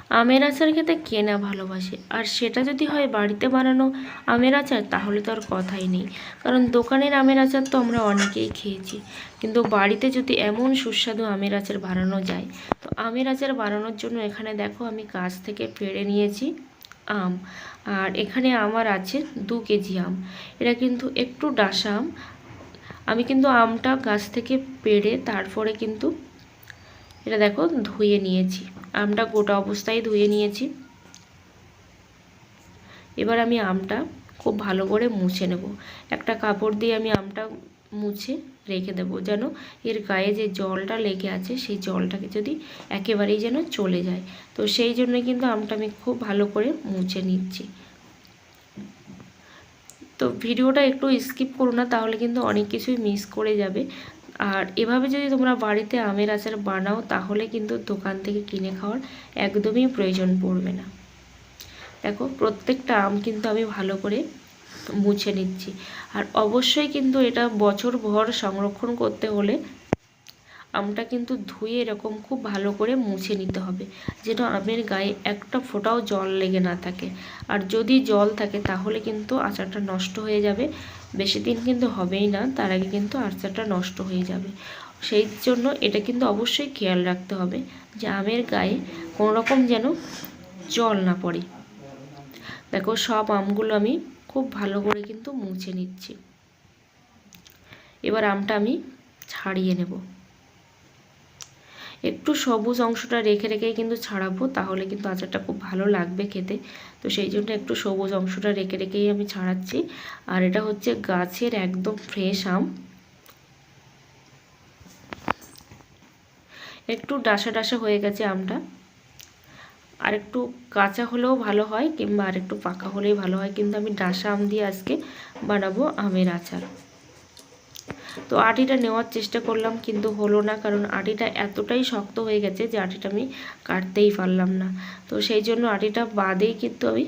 আমের আচার খেতে কে না ভালোবাসে, আর সেটা যদি হয় বাড়িতে বানানো আমের আচার তাহলে তো আর কথাই নেই। কারণ দোকানের আমের আচার তো আমরা অনেকেই খেয়েছি, কিন্তু বাড়িতে যদি এমন সুস্বাদু আমের আচার বানানো যায়, তো আমের আচার বানানোর জন্য এখানে দেখো আমি গাছ থেকে পেড়ে নিয়েছি আম। আর এখানে আমার আছে 2 কেজি আম। এটা কিন্তু একটু ডাসা আম। আমি কিন্তু আমটা গাছ থেকে পেড়ে তারপরে কিন্তু এটা দেখো ধুয়ে নিয়েছি। আমটা গোটা অবস্থায় ধুয়ে নিয়েছি। এবার আমি আমটা খুব ভালো করে মুছে নেব। একটা কাপড় দিয়ে আমি আমটা মুছে রেখে দেবো, যেন এর গায়ে যে জলটা লেগে আছে সেই জলটাকে যদি একেবারেই যেন চলে যায়। তো সেই জন্য কিন্তু আমটা আমি খুব ভালো করে মুছে নিচ্ছি। তো ভিডিওটা একটু স্কিপ করো না, তাহলে কিন্তু অনেক কিছুই মিস করে যাবে। আর এভাবে যদি তোমরা বাড়িতে আমের আচার বানাও তাহলে কিন্তু দোকান থেকে কিনে খাওয়ার একদমই প্রয়োজন পড়বে না। দেখো প্রত্যেকটা আম কিন্তু আমি ভালো করে মুছে নিচ্ছি। আর অবশ্যই কিন্তু এটা বছরভর সংরক্ষণ করতে হলে আমটা কিন্তু ধুয়ে এরকম খুব ভালো করে মুছে নিতে হবে, যেন আমের গায়ে একটা ফোঁটাও জল লেগে না থাকে। আর যদি জল থাকে তাহলে কিন্তু আচারটা নষ্ট হয়ে যাবে, বেশি দিন কিন্তু হবেই না, তার আগে কিন্তু আচারটা নষ্ট হয়ে যাবে। সেই জন্য এটা কিন্তু অবশ্যই খেয়াল রাখতে হবে যে আমের গায়ে কোনো রকম যেন জল না পড়ে। দেখো সব আমগুলো আমি খুব ভালো করে কিন্তু মুছে নিচ্ছি। এবার আমটা আমি ছাড়িয়ে নেব। একটু সবুজ অংশটা রেখে রেখেই কিন্তু ছাড়াবো, তাহলে কিন্তু আচারটা খুব ভালো লাগবে খেতে। তো সেই জন্য একটু সবুজ অংশটা রেখে রেখেই আমি ছাড়াচ্ছি। আর এটা হচ্ছে গাছের একদম ফ্রেশ আম। একটু ডাসা ডাসা হয়ে গেছে আমটা, আর একটু কাঁচা হলেও ভালো হয়, কিংবা আর একটু পাকা হলেই ভালো হয়, কিন্তু আমি ডাসা আম দিয়ে আজকে বানাবো আমের আচার। তো আটিটা নেওয়ার চেষ্টা করলাম কিন্তু হলো না, কারণ আটিটা এতটাই শক্ত হয়ে গেছে যে আটিটা আমি কাটতেই পারলাম না। তো সেই জন্য আটিটা বাদেই কিন্তু আমি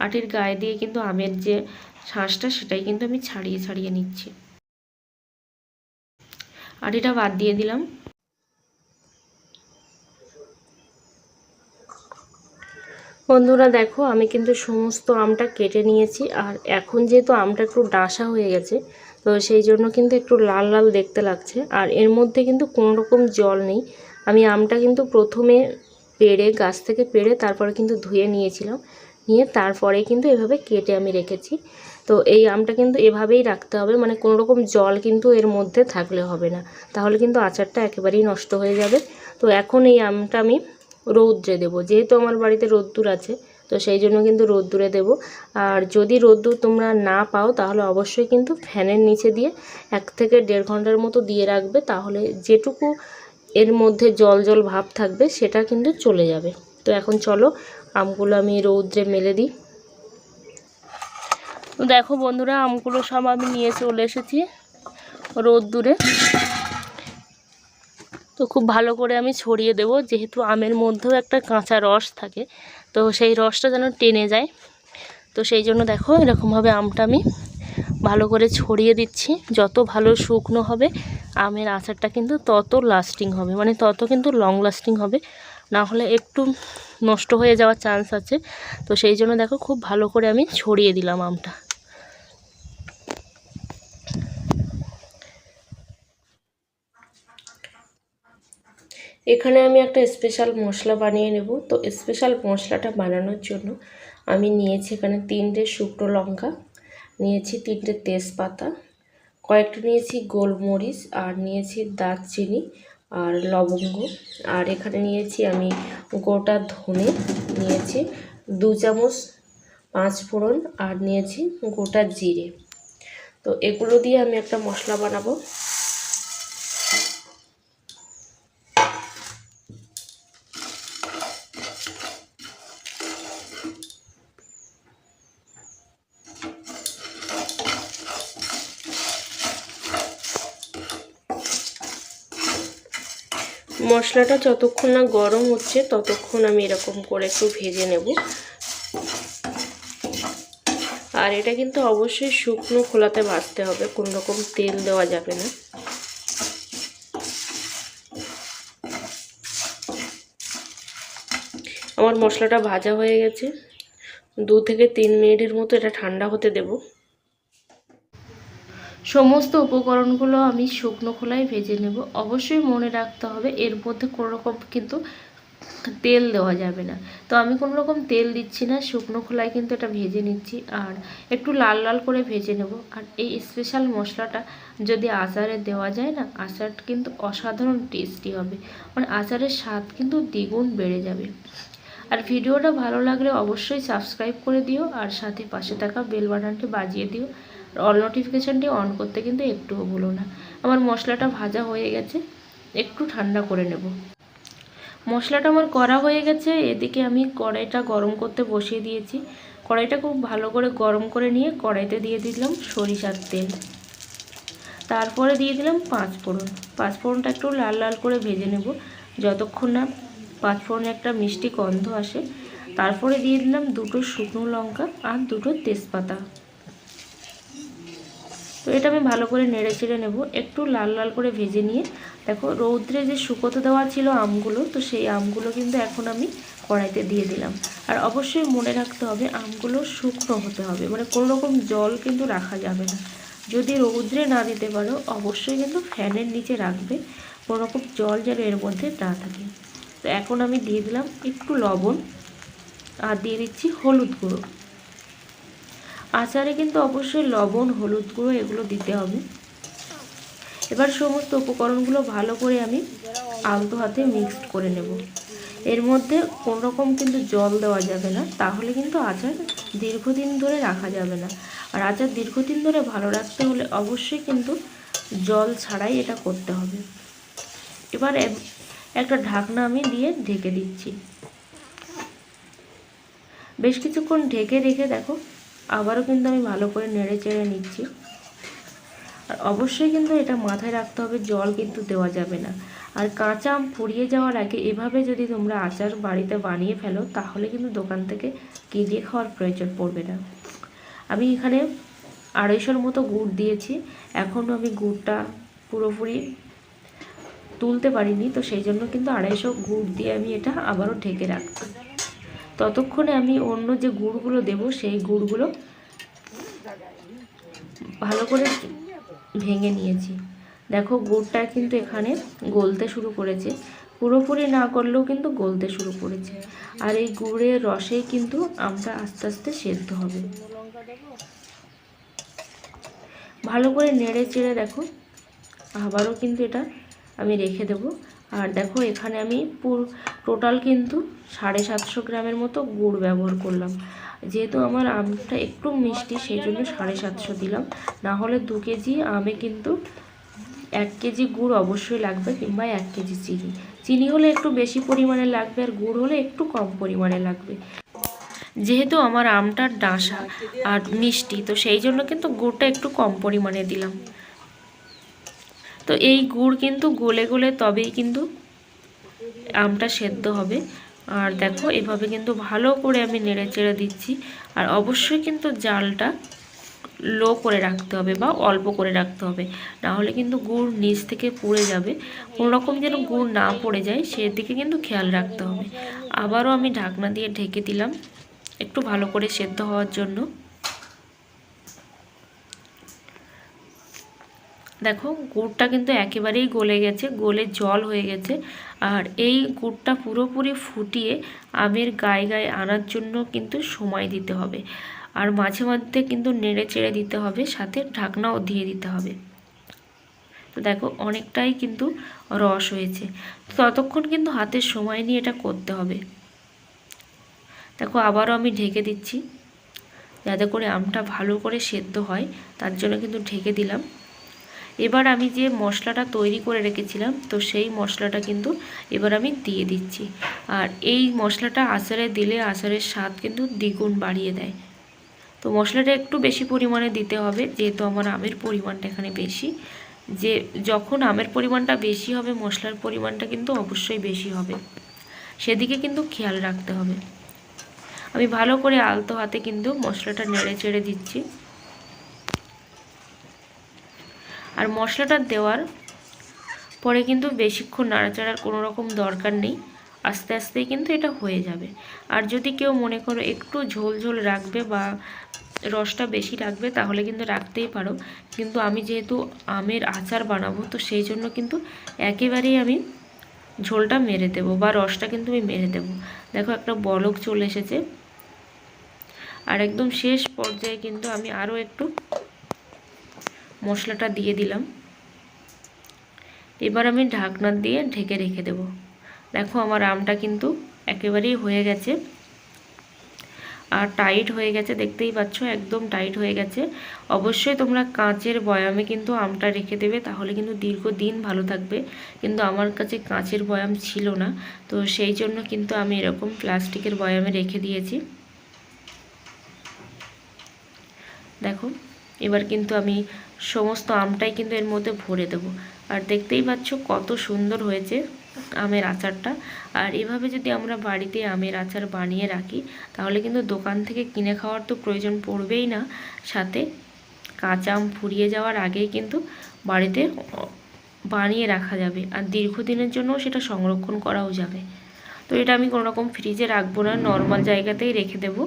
আটির গায়ে দিয়ে কিন্তু আমের যে শাঁসটা সেটাই কিন্তু আমি ছাড়িয়ে ছাড়িয়ে নিচ্ছি। আটিটা বাদ দিয়ে দিলাম। বন্ধুরা দেখো আমি কিন্তু সমস্ত আমটা কেটে নিয়েছি। আর এখন যেহেতু আমটা একটু ডাসা হয়ে গেছে, তো সেই জন্য কিন্তু একটু লাল লাল দেখতে লাগছে। আর এর মধ্যে কিন্তু কোনো রকম জল নেই। আমি আমটা কিন্তু প্রথমে পেড়ে গাছ থেকে পেড়ে তারপরে কিন্তু ধুয়ে নিয়েছিলাম, নিয়ে তারপরে কিন্তু এভাবে কেটে আমি রেখেছি। তো এই আমটা কিন্তু এভাবেই রাখতে হবে, মানে কোনো রকম জল কিন্তু এর মধ্যে থাকলে হবে না, তাহলে কিন্তু আচারটা একেবারেই নষ্ট হয়ে যাবে। তো এখন এই আমটা আমি রৌদ্রে দেবো, যেহেতু আমার বাড়িতে রোদ্দুর আছে, তো সেই জন্য কিন্তু রোদ্দুরে দেব। আর যদি রোদ্দুর তোমরা না পাও তাহলে অবশ্যই কিন্তু ফ্যানের নিচে দিয়ে 1 থেকে 1.5 ঘন্টার মতো দিয়ে রাখবে, তাহলে যেটুকু এর মধ্যে জল জল ভাব থাকবে সেটা কিন্তু চলে যাবে। তো এখন চলো আমগুলো আমি রৌদ্রে মেলে দিই। দেখো বন্ধুরা আমগুলো সব আমি নিয়ে চলে এসেছি রোদ্দুরে। তো খুব ভালো করে আমি ছড়িয়ে দেব, যেহেতু আমের মধ্যেও একটা কাঁচা রস থাকে, তো সেই রসটা যেন টেনে যায়। তো সেই জন্য দেখো এরকমভাবে আমটা আমি ভালো করে ছড়িয়ে দিচ্ছি। যত ভালো শুকনো হবে আমের আচারটা কিন্তু তত লাস্টিং হবে, মানে তত কিন্তু লং লাস্টিং হবে, না হলে একটু নষ্ট হয়ে যাওয়ার চান্স আছে। তো সেই জন্য দেখো খুব ভালো করে আমি ছড়িয়ে দিলাম আমটা। এখানে আমি একটা স্পেশাল মশলা বানিয়ে নেব। তো স্পেশাল মশলাটা বানানোর জন্য আমি নিয়েছি এখানে 3টে শুকনো লঙ্কা, নিয়েছি 3টে তেজপাতা, কয়েকটা নিয়েছি গোলমরিচ, আর নিয়েছি দারচিনি আর লবঙ্গ, আর এখানে নিয়েছি আমি গোটা ধনে, নিয়েছি 2 চামচ 5 ফোড়ন, আর নিয়েছি গোটা জিরে। তো এগুলো দিয়ে আমি একটা মশলা বানাবো। মশলাটা যতক্ষণ না গরম হচ্ছে ততক্ষণ আমি এরকম করে একটু ভেজে নেব। আর এটা কিন্তু অবশ্যই শুকনো খোলাতে ভাজতে হবে, কোনো রকম তেল দেওয়া যাবে না। আমার মশলাটা ভাজা হয়ে গেছে, 2 থেকে 3 মিনিটের মতো এটা ঠান্ডা হতে দেব। সমস্ত উপকরণগুলো আমি শুকনো খোলায় ভেজে নেব। অবশ্যই মনে রাখতে হবে এর মধ্যে কোনো রকম কিন্তু তেল দেওয়া যাবে না। তো আমি কোনো রকম তেল দিচ্ছি না, শুকনো খোলায় কিন্তু এটা ভেজে নিচ্ছি আর একটু লাল লাল করে ভেজে নেব। আর এই স্পেশাল মশলাটা যদি আচারে দেওয়া যায় না, আচার কিন্তু অসাধারণ টেস্টি হবে, মানে আচারের স্বাদ কিন্তু দ্বিগুণ বেড়ে যাবে। আর ভিডিওটা ভালো লাগলে অবশ্যই সাবস্ক্রাইব করে দিও আর সাথে পাশে থাকা বেল বাটনটি বাজিয়ে দিও। অল নোটিফিকেশানটি অন করতে কিন্তু একটুও ভুলো না। আমার মশলাটা ভাজা হয়ে গেছে, একটু ঠান্ডা করে নেব। মশলাটা আমার করা হয়ে গেছে। এদিকে আমি কড়াইটা গরম করতে বসিয়ে দিয়েছি। কড়াইটা খুব ভালো করে গরম করে নিয়ে কড়াইতে দিয়ে দিলাম সরিষার তেল, তারপরে দিয়ে দিলাম পাঁচফোড়ন। পাঁচফোড়নটা একটু লাল লাল করে ভেজে নেব যতক্ষণ না পাঁচফোড়নে একটা মিষ্টি গন্ধ আসে। তারপরে দিয়ে দিলাম 2টো শুকনো লঙ্কা আর 2টো তেজপাতা। তো এটা আমি ভালো করে নেড়ে চেড়ে নেব, একটু লাল লাল করে ভেজে নিয়ে দেখো রৌদ্রে যে শুকোতে দেওয়া ছিল আমগুলো, তো সেই আমগুলো কিন্তু এখন আমি কড়াইতে দিয়ে দিলাম। আর অবশ্যই মনে রাখতে হবে আমগুলো শুকনো হতে হবে, মানে কোনো রকম জল কিন্তু রাখা যাবে না। যদি রৌদ্রে না দিতে পারো অবশ্যই কিন্তু ফ্যানের নিচে রাখবে, কোনো রকম জল যেন এর মধ্যে না থাকে। তো এখন আমি দিয়ে দিলাম একটু লবণ আর দিয়ে দিচ্ছি হলুদ গুঁড়ো। আচারে কিন্তু অবশ্যই লবণ, হলুদ গুঁড়ো এগুলো দিতে হবে। এবার সমস্ত উপকরণগুলো ভালো করে আমি আলতো হাতে মিক্সড করে নেব। এর মধ্যে কোনো রকম কিন্তু জল দেওয়া যাবে না, তাহলে কিন্তু আচার দীর্ঘদিন ধরে রাখা যাবে না। আর আচার দীর্ঘদিন ধরে ভালো রাখতে হলে অবশ্যই কিন্তু জল ছাড়াই এটা করতে হবে। এবার একটা ঢাকনা আমি দিয়ে ঢেকে দিচ্ছি। বেশ কিছুক্ষণ ঢেকে রেখে দেখো আবারও কিন্তু আমি ভালো করে নেড়ে চেড়ে নিচ্ছি। আর অবশ্যই কিন্তু এটা মাথায় রাখতে হবে জল কিন্তু দেওয়া যাবে না। আর কাঁচা আম পুড়িয়ে যাওয়ার আগে এভাবে যদি তোমরা আচার বাড়িতে বানিয়ে ফেলো তাহলে কিন্তু দোকান থেকে কিনে খাওয়ার প্রয়োজন পড়বে না। আমি এখানে 250 মতো গুড় দিয়েছি। এখনও আমি গুড়টা পুরোপুরি তুলতে পারিনি, তো সেই জন্য কিন্তু 250 গুড় দিয়ে আমি এটা আবারও ঢেকে রাখছি। ততক্ষণে আমি অন্য যে গুড়গুলো দেব সেই গুড়গুলো ভালো করে ভেঙে নিয়েছি। দেখো গুড়টা কিন্তু এখানে গলতে শুরু করেছে, পুরোপুরি না করলেও কিন্তু গলতে শুরু করেছে। আর এই গুড়ের রসেই কিন্তু আমটা আস্তে আস্তে সেদ্ধ হবে। ভালো করে নেড়ে চেড়ে দেখো আবারও কিন্তু এটা আমি রেখে দেব। আর দেখো এখানে আমি টোটাল কিন্তু 750 গ্রামের মতো গুড় ব্যবহার করলাম। যেহেতু আমার আমটা একটু মিষ্টি সেই জন্য 750 দিলাম, না হলে 2 কেজি আমে কিন্তু 1 কেজি গুড় অবশ্যই লাগবে, কিংবা 1 কেজি চিনি। চিনি হলে একটু বেশি পরিমাণে লাগবে আর গুড় হলে একটু কম পরিমাণে লাগবে। যেহেতু আমার আমটা ডাঁসা আর মিষ্টি, তো সেই জন্য কিন্তু গুড়টা একটু কম পরিমাণে দিলাম। তো এই গুড় কিন্তু গলে গলে তবেই কিন্তু আমটা সেদ্ধ হবে। আর দেখো এভাবে কিন্তু ভালো করে আমি নেড়ে চেড়ে দিচ্ছি। আর অবশ্যই কিন্তু জালটা লো করে রাখতে হবে বা অল্প করে রাখতে হবে, না হলে কিন্তু গুড় নিচ থেকে পুড়ে যাবে। কোনো রকম যেন গুড় না পড়ে যায় সেদিকে কিন্তু খেয়াল রাখতে হবে। আবারও আমি ঢাকনা দিয়ে ঢেকে দিলাম একটু ভালো করে সেদ্ধ হওয়ার জন্য। দেখো গুড়টা কিন্তু একেবারেই গলে গেছে, গলে জল হয়ে গেছে। আর এই গুড়টা পুরোপুরি ফুটিয়ে আমের গায়ে গায়ে আনার জন্য কিন্তু সময় দিতে হবে। আর মাঝে মধ্যে কিন্তু নেড়ে চেড়ে দিতে হবে, সাথে ঢাকনাও দিয়ে দিতে হবে। তো দেখো অনেকটাই কিন্তু রস হয়েছে, ততক্ষণ কিন্তু হাতের সময় নিয়ে এটা করতে হবে। দেখো আবারও আমি ঢেকে দিচ্ছি যাতে করে আমটা ভালো করে সেদ্ধ হয়, তার জন্য কিন্তু ঢেকে দিলাম। এবার আমি যে মশলাটা তৈরি করে রেখেছিলাম, তো সেই মশলাটা কিন্তু এবার আমি দিয়ে দিচ্ছি। আর এই মশলাটা আচারে দিলে আচারের স্বাদ কিন্তু দ্বিগুণ বাড়িয়ে দেয়। তো মশলাটা একটু বেশি পরিমাণে দিতে হবে, যেহেতু আমার আমের পরিমাণটা এখানে বেশি। যে যখন আমের পরিমাণটা বেশি হবে মশলার পরিমাণটা কিন্তু অবশ্যই বেশি হবে, সেদিকে কিন্তু খেয়াল রাখতে হবে। আমি ভালো করে আলতো হাতে কিন্তু মশলাটা নেড়ে চেড়ে দিচ্ছি। আর মশলাটা দেওয়ার পরে কিন্তু বেশিক্ষণ নাড়াচাড়ার কোনো রকম দরকার নেই। আস্তে আস্তেই কিন্তু এটা হয়ে যাবে। আর যদি কেউ মনে করো একটু ঝোল ঝোল রাখবে বা রসটা বেশি রাখবে তাহলে কিন্তু রাখতেই পারো, কিন্তু আমি যেহেতু আমের আচার বানাবো তো সেই জন্য কিন্তু একেবারেই আমি ঝোলটা মেরে দেবো বা রসটা কিন্তু আমি মেরে দেবো। দেখো একটা বলক চলে এসেছে। আর একদম শেষ পর্যায়ে কিন্তু আমি আরও একটু মশলাটা দিয়ে দিলাম। এবার আমি ঢাকনা দিয়ে ঢেকে রেখে দেব। দেখো আমার আমটা কিন্তু একেবারেই হয়ে গেছে আর টাইট হয়ে গেছে, দেখতেই পাচ্ছ একদম টাইট হয়ে গেছে। অবশ্যই তোমরা কাঁচের বয়ামে কিন্তু আমটা রেখে দেবে, তাহলে কিন্তু দীর্ঘদিন ভালো থাকবে। কিন্তু আমার কাছে কাঁচের বয়াম ছিল না, তো সেই জন্য কিন্তু আমি এরকম প্লাস্টিকের বয়ামে রেখে দিয়েছি। দেখো এবার কিন্তু আমি সমস্ত আমটাই কিন্তু এর মধ্যে ভরে দেব। আর দেখতেই পাচ্ছ কত সুন্দর হয়েছে আমের আচারটা। আর এভাবে যদি আমরা বাড়িতে আমের আচার বানিয়ে রাখি তাহলে কিন্তু দোকান থেকে কিনে খাওয়ার তো প্রয়োজন পড়বেই না, সাথে কাঁচা আম ফুরিয়ে যাওয়ার আগেই কিন্তু বাড়িতে বানিয়ে রাখা যাবে আর দীর্ঘদিনের জন্য সেটা সংরক্ষণ করাও যাবে। তো এটা আমি কোনো রকম ফ্রিজে রাখবো না, নর্মাল জায়গাতেই রেখে দেবো।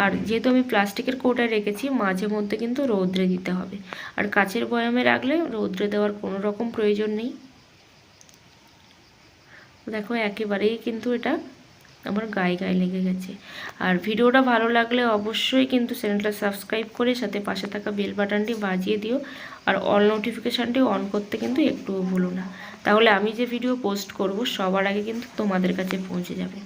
আর যেহেতু আমি প্লাস্টিকের কৌটায় রেখেছি মাঝে মধ্যে কিন্তু রৌদ্রে দিতে হবে, আর কাচের বয়ামে রাখলে রৌদ্রে দেওয়ার কোনো রকম প্রয়োজন নেই। দেখো একেবারেই কিন্তু এটা আমার গায়ে গায়ে লেগে গেছে। আর ভিডিওটা ভালো লাগলে অবশ্যই কিন্তু চ্যানেলটা সাবস্ক্রাইব করে সাথে পাশে থাকা বেল বাটনটি বাজিয়ে দিও, আর অল নোটিফিকেশানটি অন করতে কিন্তু একটুও ভুলো না, তাহলে আমি যে ভিডিও পোস্ট করব সবার আগে কিন্তু তোমাদের কাছে পৌঁছে যাবে।